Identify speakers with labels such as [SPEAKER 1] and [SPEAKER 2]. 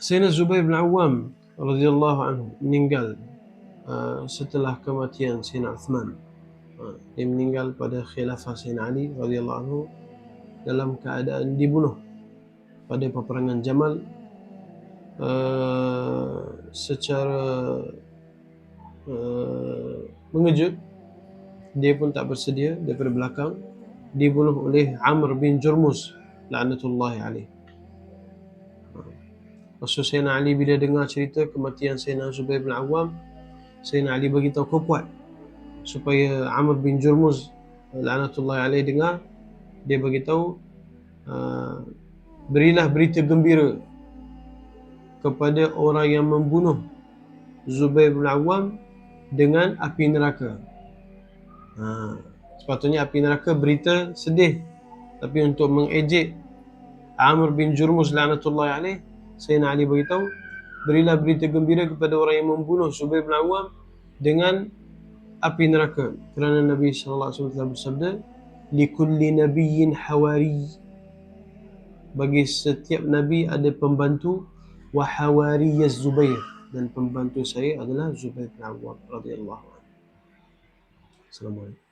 [SPEAKER 1] Sayyidina Zubair bin Awam radhiyallahu anhu meninggal setelah kematian Sayyidina Uthman. Dia meninggal pada khilafah Sayyidina Ali radhiyallahu anhu dalam keadaan dibunuh pada peperangan Jamal secara mengejut. Dia pun tak bersedia, daripada belakang dibunuh oleh Amr bin Jurmuz la'natullahi alaih. Rasul Sayyidina Ali bila dengar cerita kematian Sayyidina Zubair bin Awam, Sayyidina Ali beritahu kuat supaya Amr bin Jurmuz la'natullahi alaih dengar. Dia beritahu, berilah berita gembira kepada orang yang membunuh Zubair bin Awam dengan api neraka. Sepatutnya api neraka berita sedih, tapi untuk mengejek Amr bin Jurmuz la'natullahi alaih, Sayyidina Ali beritahu, berilah berita gembira kepada orang yang membunuh Zubair bin Awam dengan api neraka. Kerana Nabi sallallahu alaihi wasallam bersabda, likulli nabiyyin hawari, bagi setiap nabi ada pembantu, wa hawariyaz Zubair, dan pembantu saya adalah Zubair bin Awam radhiyallahu anhu. Assalamualaikum.